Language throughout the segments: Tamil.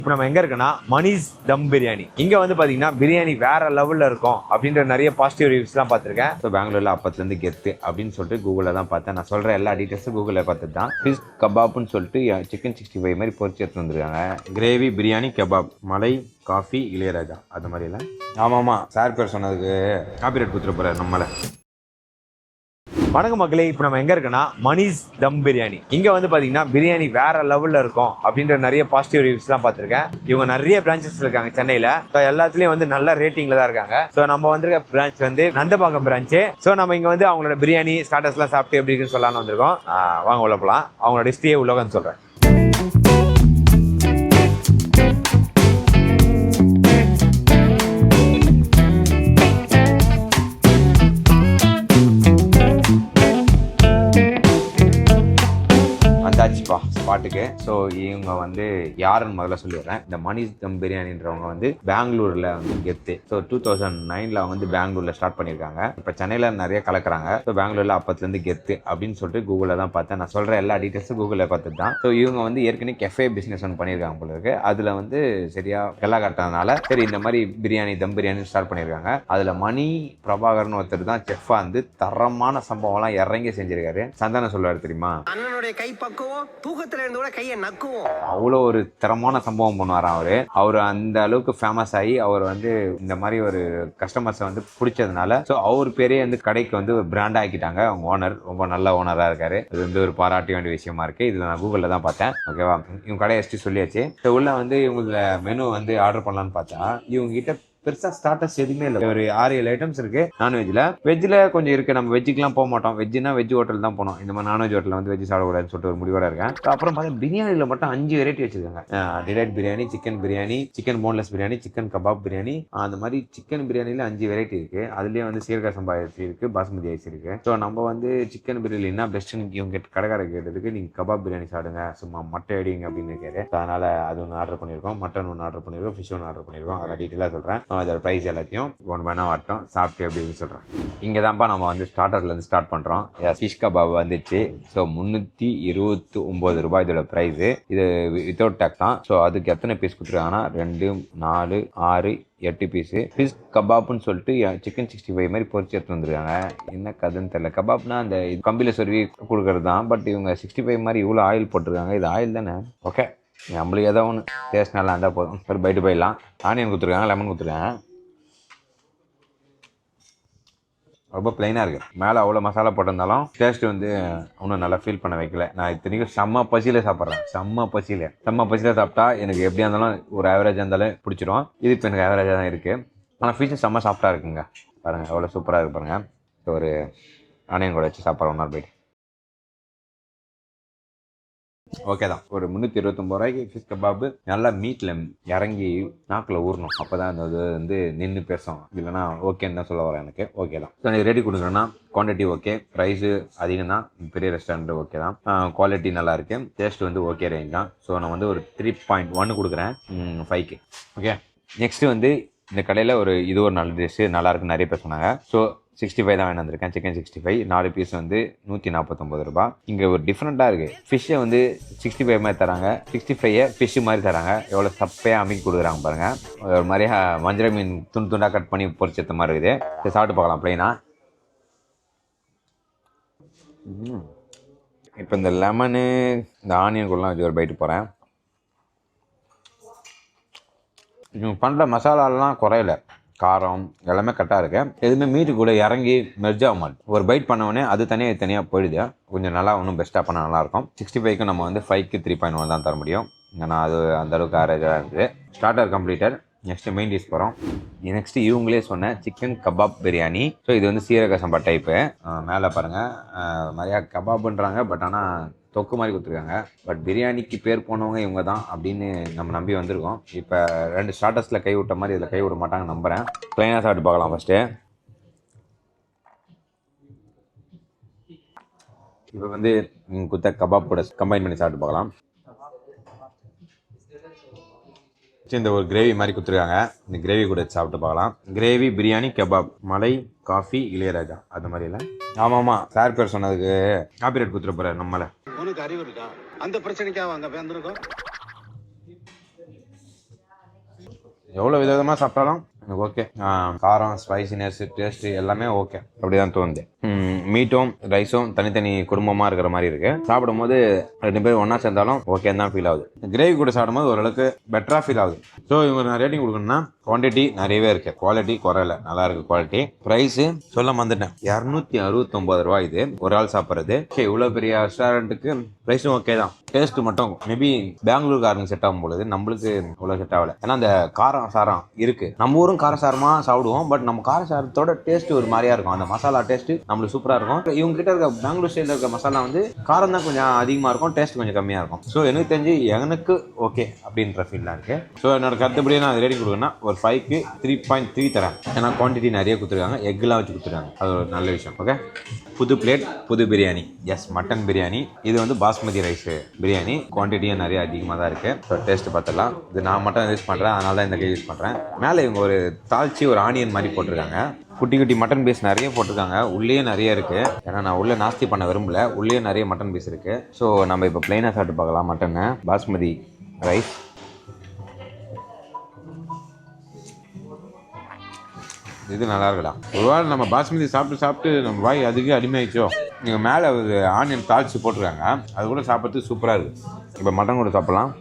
இப்போ நம்ம எங்க இருக்கோம்னா மணிஸ் தம் பிரியாணி. இங்க வந்து பாத்தீங்கன்னா பிரியாணி வேற லெவல்ல இருக்கும் அப்படின்ற நிறைய பாசிட்டிவ் ரிவ்யூஸ்லாம் பார்த்திருக்கேன். ஸோ பெங்களூர்ல அப்பத்துல இருந்து கெத்து அப்படின்னு சொல்லிட்டு கூகுளில் தான் பார்த்தேன். நான் சொல்ற எல்லா டீட்டெயில்ஸும் கூகுளில் பார்த்துட்டு தான். ஃபிஷ் கபாப்னு சொல்லிட்டு சிக்கன் 65 மாதிரி பொரிச்சு எடுத்து வந்துருக்காங்க. கிரேவி பிரியாணி கபாப் மலை காஃபி இளையராஜா அது மாதிரி இல்லை. ஆமாமா சார் பேர் சொன்னதுக்கு காப்பிரைட் கொடுத்துட்டு போறாரு நம்மள. வணக்கம் மக்களே, இப்போ நம்ம எங்க இருக்கோம்னா மணிஸ் தம் பிரியாணி. இங்க வந்து பாத்தீங்கன்னா பிரியாணி வேற லெவல்ல இருக்கும் அப்படின்ற நிறைய பாசிட்டிவ் ரிவ்யூஸ்லாம் பார்த்திருக்கேன். இவங்க நிறைய பிரான்ச்சஸ் இருக்காங்க சென்னையில. ஸோ எல்லாத்துலயும் வந்து நல்ல ரேட்டிங்ல தான் இருக்காங்க. ஸோ நம்ம வந்திருக்க பிரான்ச் வந்து நந்தபாக்கம் பிரான்ச்சு. ஸோ நம்ம இங்க வந்து அவங்களோட பிரியாணி ஸ்டார்டர்ஸ்லாம் சாப்பிட்டு எப்படி இருக்குன்னு சொல்லலாம்னு வந்திருக்கோம். வாங்க உள்ள போலாம். அவங்களோட ஹிஸ்டரியே உலகம்னு சொல்றேன். ஸ்பாட்டுக்கு. ஸோ இவங்க வந்து யாருன்னு முதல்ல சொல்லிடுறேன். இந்த மணிஸ் தம் பிரியாணின்றவங்க வந்து பெங்களூர்ல வந்து கெத்து. ஸோ 2009 அவங்க வந்து பெங்களூர்ல ஸ்டார்ட் பண்ணியிருக்காங்க. இப்போ சென்னையில நிறைய கலக்குறாங்க. ஸோ பெங்களூர்ல அப்பத்துல இருந்து கெத்து அப்படின்னு சொல்லிட்டு கூகுளில் தான் பார்த்தேன். நான் சொல்ற எல்லா டீட்டெயில்ஸும் கூகுளில் பார்த்துட்டு தான். ஸோ இவங்க வந்து ஏற்கனவே கெஃபே பிசினஸ் ஒன்று பண்ணியிருக்காங்க போல இருக்கு. அதுல வந்து சரியா கெல்லா கட்டினதுனால சரி இந்த மாதிரி பிரியாணி தம் பிரியாணி ஸ்டார்ட் பண்ணியிருக்காங்க. அதுல மணி பிரபாகர்னு ஒருத்தர் தான் செஃப்பா வந்து தரமான சம்பவம்லாம் இறங்கி செஞ்சிருக்காரு. சந்தானம் சொல்லுவாரு தெரியுமா, கை பக்குவம் தூக்கத்துல இருந்து கையை நக்குவோம். அவ்வளோ ஒரு தரமான சம்பவம் பண்ணுவாராம் அவரு அந்த அளவுக்கு ஃபேமஸ் ஆகி அவர் வந்து இந்த மாதிரி ஒரு கஸ்டமர்ஸை வந்து பிடிச்சதுனால ஸோ அவர் பேரே வந்து கடைக்கு வந்து ஒரு பிராண்டா ஆக்கிட்டாங்க. அவங்க ஓனர் ரொம்ப நல்ல ஓனரா இருக்காரு. இது வந்து ஒரு பாராட்ட வேண்டிய விஷயமா இருக்கு. இதுல நான் கூகுள்ல தான் பார்த்தேன். ஓகேவா, இவங்க கடை எஸ்டி சொல்லியாச்சு. உள்ள வந்து இவங்க மெனு வந்து ஆர்டர் பண்ணலான்னு பார்த்தா இவங்க கிட்ட பெருசா ஸ்டார்டர்ஸ் எதுவுமே இல்லை. ஒரு 6-7 ஐட்டம்ஸ் இருக்கு நான்வெஜ்ல. வெஜ்ல கொஞ்சம் இருக்கு. நம்ம வெஜ்ஜுக்குலாம் போக மாட்டோம். வெஜ்ஜுனா வெஜ் ஹோட்டல் தான் போனோம். இந்த மாதிரி நான்வெஜ் ஹோட்டல் வந்து வெஜ் சாப்பிடக்கூடாதுன்னு சொல்லிட்டு ஒரு முடிவோட இருக்கேன். அப்புறம் பார்த்தா பிரியாணியில மட்டும் 5 வெரைட்டி வச்சிருக்காங்க. Delight biryani, chicken boneless biryani, chicken kebab biryani, அந்த மாதிரி சிக்கன் பிரியாணில 5 வெரைட்டி இருக்கு. அதுலயே வந்து சீரக சம்பா அரிசி இருக்கு, பாஸ்மதி அரிசி இருக்கு. ஸோ நம்ம வந்து சிக்கன் பிரியாணினா பெஸ்ட்னு இவங்க கடைக்கார கேட்டதுக்கு நீங்க கபாப் பிரியாணி சாப்பிடுங்க, சும்மா மட்டை அடிங்க அப்படின்னு இருக்காரு. அதனால அது ஒன்று ஆர்டர் பண்ணியிருக்கோம். மட்டன் ஒன்று ஆர்டர் பண்ணியிருக்கோம், ஃபிஷ் ஒன்று ஆர்டர் பண்ணியிருக்கோம். அதை டீட்டெயிலாக சொல்றேன். அதோட ப்ரைஸ் எல்லாத்தையும் ஒன்று வேணா வரட்டும் சாப்பிட்டு அப்படின்னு சொல்கிறேன். இங்கே தான்ப்பா நம்ம வந்து ஸ்டார்டர்லேருந்து ஸ்டார்ட் பண்ணுறோம். ஃபிஷ் கபாப் வந்துச்சு. ஸோ 329 ரூபாய் இதோட ப்ரைஸு. இது வித்தவுட் டேக்ஸ் தான். ஸோ அதுக்கு எத்தனை பீஸ் கொடுத்துருக்காங்கன்னா 2, 4, 6, 8 பீஸு ஃபிஷ் கபாப்னு சொல்லிட்டு சிக்கன் 65 மாதிரி பொரிச்சு எடுத்து வந்துருக்காங்க. என்ன கதைன்னு தெரியல. கபாப்னா அந்த கம்பியில் சொருவி கொடுக்கறது தான். பட் இவங்க 65 மாதிரி இவ்வளோ ஆயில் போட்டிருக்காங்க. இது ஆயில் தானே? ஓகே, நம்மளுக்கு ஏதோ ஒன்று டேஸ்ட் நல்லா இருந்தால் போதும். ஒரு பைட்டு போயிடலாம். ஆனியன் கொடுத்துருக்காங்க, லெமன் கொடுத்துருக்காங்க. ரொம்ப பிளைனாக இருக்குது. மேலே அவ்வளோ மசாலா போட்டிருந்தாலும் டேஸ்ட் வந்து இன்னும் நல்லா ஃபீல் பண்ண வைக்கல. நான் இத்தனைக்கும் செம்ம பசியில் சாப்பிட்றேன். செம்ம பசியில் சாப்பிட்டா எனக்கு எப்படியா இருந்தாலும் ஒரு ஆவரேஜாக இருந்தாலும் பிடிச்சிடும். இது இப்போ எனக்கு ஆவரேஜாக தான் இருக்குது. ஆனால் ஃபிஷ் செம்ம சாஃப்டாக இருக்குங்க. பாருங்கள் அவ்வளோ சூப்பராக இருக்கு பாருங்கள். ஸோ ஒரு ஆனியன் கூட வச்சு சாப்பிட்றோம் ஒரு நாள் போய்ட்டு. ஓகே தான். ஒரு 329 ரூபாய்க்கு ஃபிஷ் கபாபு நல்லா மீட்டில் இறங்கி நாக்கில் ஊறணும். அப்போ தான் அது வந்து நின்று பேசும். இல்லைனா ஓகேன்னு தான் சொல்ல வரேன். எனக்கு ஓகே தான். ஸோ எனக்கு ரெடி கொடுக்குறேன்னா குவான்டிட்டி ஓகே, ப்ரைஸு அதிகம் தான், பெரிய ரெஸ்டாரண்ட் ஓகே தான், குவாலிட்டி நல்லா இருக்கு, டேஸ்ட் வந்து ஓகே ரேஞ்ச் தான். ஸோ நான் வந்து ஒரு 3.1 கொடுக்குறேன் 5க்கு. ஓகே, நெக்ஸ்ட் வந்து இந்த கடையில் இது ஒரு நல்ல டிஷ்ஷு, நல்லா இருக்குன்னு நிறைய பேர் சொன்னாங்க. ஸோ 65 தான் வேணும் வந்திருக்கேன். சிக்கன் 65 4 பீஸ் வந்து 149 ரூபாய். இங்கே ஒரு டிஃப்ரெண்ட்டாக இருக்குது. ஃபிஷ்ஷை வந்து 65 மாதிரி தராங்க, 65 ஃபிஷ்ஷு மாதிரி தராங்க. எவ்வளோ சப்பையாக அமைக்க கொடுக்குறாங்க பாருங்கள். ஒரு மாதிரியா வஞ்சர மீன் துண்டாக கட் பண்ணி பொரிச்சத்த மாதிரி இருக்குது. சரி சாப்பிட்டு பார்க்கலாம் ப்ளைனா. இப்போ இந்த லெமனு இந்த ஆனியன் கூடலாம் வச்சு ஒரு பைட்டு போகிறேன். இவங்க பண்ணுற மசாலாலாம் குறையல, காரம் எல்லாமே கரெக்டாக இருக்கு. எதுவுமே மீட்டு கூட இறங்கி மெர்ஜ் ஆக மாட்டேன். ஒரு பைட் பண்ணவொடனே அது தனியாக போயிடுது. கொஞ்சம் நல்லா இன்னும் பெஸ்ட்டாக பண்ணால் நல்லாயிருக்கும். 65க்கு நம்ம வந்து 5க்கு 3.1 தான் தர முடியும். ஏன்னா அது அந்தளவுக்கு ஆவரேஜாக இருக்குது. Starter completed. Next main dish போகிறோம். நெக்ஸ்ட்டு இவங்களே சொன்ன சிக்கன் கபாப் பிரியாணி. ஸோ இது வந்து சீரக சம்பா டைப்பு. மேலே பாருங்கள் நிறையா கபாப்புன்றாங்க. பட் ஆனால் தொக்கு மாதிரி கொடுத்துருக்காங்க. பட் பிரியாணிக்கு பேர் போனவங்க இவங்க தான் அப்படின்னு நம்ம நம்பி வந்திருக்கோம். இப்போ 2 ஸ்டார்டர்ஸில் கை விட்ட மாதிரி இதில் கை விட மாட்டாங்க நம்புகிறேன். ப்ளைனாக சாப்பிட்டு பார்க்கலாம் ஃபஸ்ட்டு. இப்போ வந்து குத்த கபாப் கூட கம்பைன் பண்ணி சாப்பிட்டு பார்க்கலாம். இந்த ஒரு கிரேவி மாதிரி கொடுத்துருக்காங்க. இந்த கிரேவி கூட சாப்பிட்டு பார்க்கலாம். கிரேவி பிரியாணி கபாப் மலை காஃபி இளையராஜா அது மாதிரி இல்லை. ஆமாமா சார் பேர் சொன்னதுக்கு காப்பிரைட் கொடுத்துட்டு போறாரு நம்மள. உனக்கு அறிவு இருக்கா? அந்த பிரச்சனைக்காக அங்க வந்திருக்கோம். எவ்வளோ விதமாக சாப்பிட்டாலும் எனக்கு ஓகே. காரம், ஸ்பைசினஸ், டேஸ்ட்டு எல்லாமே ஓகே. அப்படி தான் தோணுது. மீட்டும் ரைஸும் தனித்தனி குடும்பமாக இருக்கிற மாதிரி இருக்குது. சாப்பிடும்போது 2 பேர் ஒன்றா சேர்ந்தாலும் ஓகே தான் ஃபீல் ஆகுது. கிரேவி கூட சாப்பிடும்போது ஓரளவுக்கு பெட்டராக ஃபீல் ஆகுது. ஸோ இவங்க நான் ரேட்டிங் கொடுக்கணும்னா குவான்டிட்டி நிறையவே இருக்குது, குவாலிட்டி குறையில, நல்லா இருக்குது குவாலிட்டி. ப்ரைஸு சொல்ல வந்துட்டேன், 269 ரூபா இது ஒரு ஆள் சாப்பிட்றது. ஓகே, இவ்வளோ பெரிய ரெஸ்டாரண்ட்டுக்கு ப்ரைஸும் ஓகே தான். டேஸ்ட்டு மட்டும் மேபி பெங்களூர்காரனுக்கு செட் ஆகும் பொழுது நம்மளுக்கு இவ்வளோ செட் ஆகலை. ஏன்னா அந்த காரம் சாரம் இருக்குது. நம்ம ஊரும் காரசாரமாக சாப்பிடுவோம், பட் நம்ம காரசாரத்தோட டேஸ்ட்டு ஒரு மாதிரியா இருக்கும். அந்த மசாலா டேஸ்ட்டு நம்மளுக்கு சூப்பராக இருக்கும். இவங்க கிட்ட இருக்க பெங்களூர் சைடில் இருக்க மசாலா வந்து காரம் தான் கொஞ்சம் அதிகமாக இருக்கும், டேஸ்ட் கொஞ்சம் கம்மியாக இருக்கும். ஸோ எனக்கு தெரிஞ்சு எனக்கு ஓகே அப்படின்ற ஃபீல் தான் இருக்குது. ஸோ என்னோட கருத்துப்படியே நான் ரேட்டிங் கொடுக்குறேன்னா ஒரு 5க்கு 3.3 தரேன். ஏன்னா குவான்டிட்டி நிறைய கொடுத்துருக்காங்க, எக்லாம் வச்சு கொடுத்துருக்காங்க, அது ஒரு நல்ல விஷயம். ஓகே, புது பிளேட், புது பிரியாணி. S, mutton biryani. இது வந்து பாஸ்மதி ரைஸ் பிரியாணி. குவான்டிட்டியும் நிறைய அதிகமாக தான் இருக்குது. ஸோ டேஸ்ட்டு பார்த்துடலாம். இது நான் மட்டன் யூஸ் பண்ணுறேன், அதனால தான் இந்த கை யூஸ் பண்ணுறேன். மேலே இவங்க ஒரு தாளிச்சி ஒரு ஆனியன் மாதிரி போட்டிருக்காங்க. குட்டி குட்டி மட்டன் பீஸ் நிறைய போட்டிருக்காங்க. உள்ளே நிறைய இருக்குது. ஏன்னா நான் உள்ளே நாஸ்தி பண்ண விரும்பல, உள்ளே நிறைய மட்டன் பீஸ் இருக்குது. ஸோ நம்ம இப்போ ப்ளைனாக சாப்பிட்டு பார்க்கலாம். மட்டனை, பாஸ்மதி ரைஸ். இது நல்லா இருக்கலாம். ஒருவேளை நம்ம பாஸ்மதி சாப்பிட்டு நம்ம வாய் அதுக்கு அடிமையாயிச்சோ. நீங்கள் மேலே ஒரு ஆனியன் தாளிச்சு போட்டிருக்காங்க, அது கூட சாப்பிட்றதுக்கு சூப்பராக இருக்குது. இப்போ மட்டன் கூட சாப்பிட்லாம்.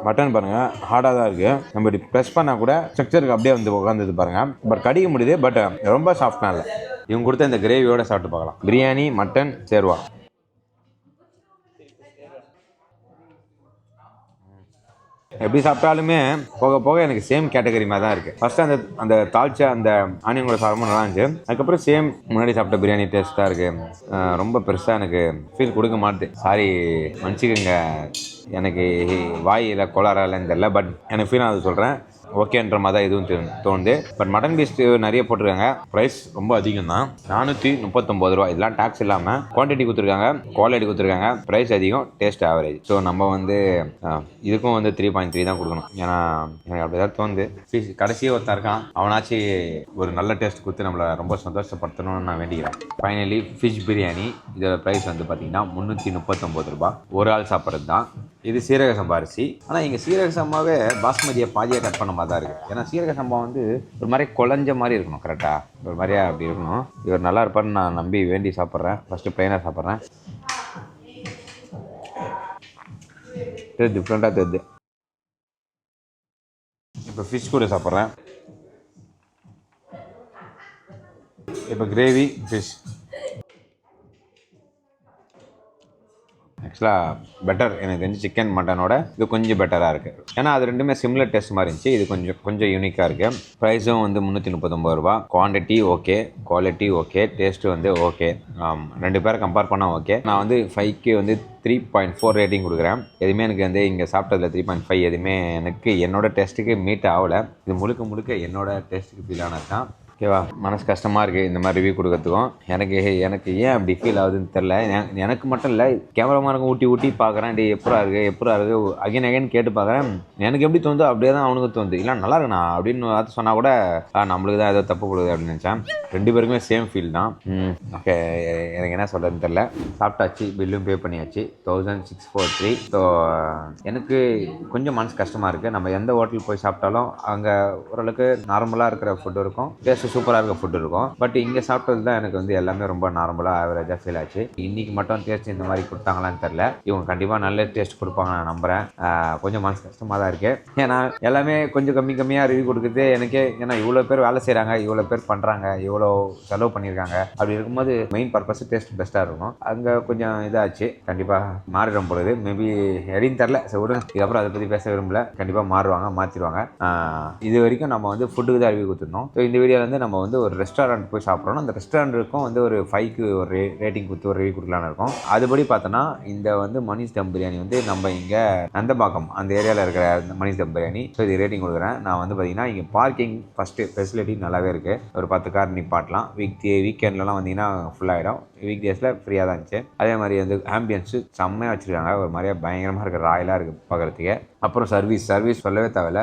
மட்டன் பாருங்கள், ஹார்டாக தான் இருக்குது. நம்ம இப்படி ப்ரெஸ் பண்ணால் கூட ஸ்ட்ரக்சருக்கு அப்படியே வந்து உட்காந்துது பாருங்கள். பட் கடிக்க முடியுது, பட் ரொம்ப சாஃப்டாக இல்லை. இவங்க கொடுத்த இந்த கிரேவியோட சாப்பிட்டு பார்க்கலாம். பிரியாணி, மட்டன், சேர்வா. எப்படி சாப்பிட்டாலுமே போக போக எனக்கு சேம் கேட்டகரி மாதிரி தான் இருக்குது. ஃபஸ்ட்டு அந்த தாளிச்ச அந்த ஆனியனோட சாப்பிடும் நல்லா இருந்துச்சு. அதுக்கப்புறம் சேம் முன்னாடி சாப்பிட்ட பிரியாணி டேஸ்ட்டாக இருக்குது. ரொம்ப பெருசாக எனக்கு ஃபீல் கொடுக்க மாட்டுது. சாரி, மன்னிச்சுக்கோங்க, எனக்கு வாயில் கொளாரா இல்லைன்னு தெரியல, பட் எனக்கு ஃபீல் ஆகுது சொல்கிறேன். ஓகேன்ற மாதிரி தான் எதுவும் தோணுது. பட் மட்டன் பீஸ் நிறைய போட்டிருக்காங்க. ப்ரைஸ் ரொம்ப அதிகம் தான், 439 ரூபா. இதெல்லாம் டேக்ஸ் இல்லாமல். குவான்டிட்டி கொடுத்துருக்காங்க, குவாலிட்டி கொடுத்துருக்காங்க, ப்ரைஸ் அதிகம், டேஸ்ட் ஆவரேஜ். ஸோ நம்ம வந்து இதுக்கும் வந்து 3.3 தான் கொடுக்கணும். ஏன்னா எனக்கு அப்படி தான் தோணுது. கடைசியாக ஒருத்தன் இருக்கான், அவனாச்சு ஒரு நல்ல டேஸ்ட் கொடுத்து நம்மளை ரொம்ப சந்தோஷப்படுத்தணும்னு நான் வேண்டிக்கிறேன். Finally fish biryani. இதோட ப்ரைஸ் வந்து பார்த்தீங்கன்னா 339 ரூபா. ஒரு ஆள் சாப்பிட்றது தான். இது சீரக சம்பா அரிசி. ஆனால் இங்கே சீரக சம்பாவே பாஸ்மதியை பாதியாக கட் பண்ண மாதிரி தான் இருக்குது. ஏன்னா சீரக சம்பா வந்து ஒரு மாதிரி குழஞ்ச மாதிரி இருக்கணும், கரெக்டாக ஒரு மாதிரியா அப்படி இருக்கணும். இவர் நல்லா இருப்பார்னு நான் நம்பி வேண்டி சாப்பிட்றேன். ஃபஸ்ட்டு ப்ளைனாக சாப்பிட்றேன். டிஃப்ரெண்ட்டாக தெரியுது. இப்போ ஃபிஷ் கூட சாப்பிட்றேன். இப்போ கிரேவி, ஃபிஷ். ஆக்சுவலாக பெட்டர் எனக்கு தெரிஞ்சு சிக்கன் மட்டனோட இது கொஞ்சம் பெட்டராக இருக்குது. ஏன்னா அது ரெண்டுமே சிமிலர் டேஸ்ட் மாதிரி இருந்துச்சு. இது கொஞ்சம் யூனிக்காக இருக்குது. ப்ரைஸும் வந்து 339 ரூபா. Quantity okay, quality okay, taste வந்து ஓகே. 2 பேரை கம்பேர் பண்ணால் ஓகே. நான் வந்து 5க்கு வந்து 3.4 ரேட்டிங் கொடுக்குறேன். எதுவுமே எனக்கு வந்து இங்கே சாப்பிட்டதில் 3.5 எதுவுமே எனக்கு என்னோடய டேஸ்ட்டுக்கு மீட் ஆகலை. இது முழுக்க என்னோட டேஸ்ட்டுக்கு ஃபீல் ஆனது தான். ஓகேவா, மனசு கஷ்டமாக இருக்குது இந்த மாதிரி ரிவ்யூ கொடுக்கறதுக்கும். எனக்கு ஏன் அப்படி ஃபீல் ஆகுதுன்னு தெரில. எனக்கு மட்டும் இல்லை, கேமராமானுக்கு ஊட்டி பார்க்குறேன். டே எப்படா இருக்குது அகைன் கேட்டு பார்க்குறேன். எனக்கு எப்படி தோணுதோ அப்படியே தான் அவனுக்கு தோணுது. இல்லை நல்லா இருக்குண்ணா அப்படின்னு பார்த்து சொன்னால் கூட நம்மளுக்கு தான் ஏதோ தப்பு போடுது அப்படின்னு நினச்சேன். 2 பேருக்குமே சேம் ஃபீல் தான். ஓகே, எனக்கு என்ன சொல்கிறதுன்னு தெரில. சாப்பிட்டாச்சு, பில்லும் பே பண்ணியாச்சு, 1643. ஸோ எனக்கு கொஞ்சம் மனசு கஷ்டமாக இருக்குது. நம்ம எந்த ஹோட்டல் போய் சாப்பிட்டாலும் அங்கே ஓரளவுக்கு நார்மலாக இருக்கிற ஃபுட்டு இருக்கும், டேஸ்ட் சூப்பராக இருக்க ஃபுட் இருக்கும். பட் இங்கே சாப்பிட்டது தான் எனக்கு வந்து எல்லாமே ரொம்ப நார்மலாக ஆவரேஜாக ஃபீல் ஆச்சு. இன்றைக்கி மட்டும் டேஸ்ட் இந்த மாதிரி கொடுத்தாங்களான்னு தெரில. இவங்க கண்டிப்பாக நல்ல டேஸ்ட் கொடுப்பாங்க நான் நம்புகிறேன். கொஞ்சம் மனசு கஷ்டமாக தான் இருக்குது. ஏன்னா எல்லாமே கொஞ்சம் கம்மியாக ரிவ்யூ கொடுக்குறது எனக்கே. ஏன்னா இவ்வளோ பேர் வேலை செய்கிறாங்க, இவ்வளோ பேர் பண்ணுறாங்க, இவ்வளோ செலவு பண்ணியிருக்காங்க. அப்படி இருக்கும்போது மெயின் பர்பஸ் டேஸ்ட் பெஸ்ட்டாக இருக்கணும். அங்கே கொஞ்சம் இதாச்சு. கண்டிப்பாக மாறிடும் பொழுது மேபி எப்படின்னு தெரில. ஸோ விடுங்க, இதுக்கப்புறம் அதை பற்றி பேச விரும்பல. கண்டிப்பாக மாற்றிடுவாங்க. இது வரைக்கும் நம்ம வந்து ஃபுட்டுக்கு தான் ரிவ்யூ கொடுத்துருந்தோம். ஸோ இந்த வீடியோவில் வந்து நம்ம வந்து ஒரு ரெஸ்டாரண்ட் போய் சாப்பிட்றோம். அந்த ரெஸ்டாரண்ட்டுக்கும் வந்து ஒரு 5க்கு ஒரு ரேட்டிங் கொடுத்து ஒரு ரிவ்யூ கொடுக்கலான்னு இருக்கும். அதுபடி பார்த்தோன்னா இந்த வந்து மணிஷ் தம் பிரியாணி வந்து நம்ம இங்கே நந்தபாக்கம் அந்த ஏரியாவில் இருக்கிற மணிஷ் தம் பிரியாணி. ஸோ இது ரேட்டிங் கொடுக்குறேன். நான் வந்து பார்த்தீங்கன்னா இங்கே பார்க்கிங் ஃபஸ்ட்டு ஃபெசிலிட்டி நல்லாவே இருக்குது. ஒரு 10 கார் நிப்பாட்டலாம். வீக்கெண்ட்லலாம் வந்தீங்கன்னா ஃபுல்லாகிடும். வீக் டேஸில் ஃப்ரீயாக தான் இருந்துச்சு. அதே மாதிரி வந்து ஆம்பியன்ஸு செம்மையாக வச்சுருக்காங்க. ஒரு மாதிரியா பயங்கரமாக இருக்குது, ராயலாக இருக்குது பார்க்குறதுக்கு. அப்புறம் சர்வீஸ் சொல்லவே தேவையில்ல.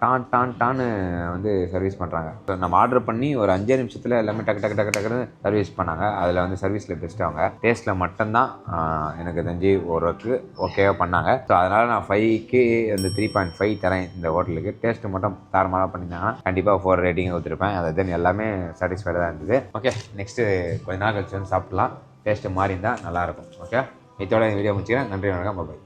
டான்னு வந்து சர்வீஸ் பண்ணுறாங்க. ஸோ நம்ம ஆர்டர் பண்ணி பண்ணி ஒரு 5 நிமிஷத்தில் எல்லாமே டக்குன்னு சர்வீஸ் பண்ணாங்க. அதில் வந்து சர்வீஸில் பெஸ்ட் அவங்க. டேஸ்ட்டில் மட்டும்தான் எனக்கு தெரிஞ்சு ஓரளவுக்கு ஓகேவாக பண்ணாங்க. ஸோ அதனால் நான் 5க்கு அந்த 3.5 தரேன் இந்த ஹோட்டலுக்கு. டேஸ்ட்டு மட்டும் தாரமாக பண்ணியிருந்தாங்கன்னா கண்டிப்பாக 4 ரேட்டிங் கொடுத்துருப்பேன். அது தென் எல்லாமே சாட்டிஸ்ஃபைடாக தான் இருந்தது. ஓகே, நெக்ஸ்ட்டு கொஞ்ச நாள் கழிச்சு வந்து சாப்பிட்லாம். டேஸ்ட்டு மாறி இருந்தால் நல்லாயிருக்கும். ஓகே, இதோட இந்த வீடியோ முடிச்சுக்கிறேன். நன்றி, வணக்கம், பாய்.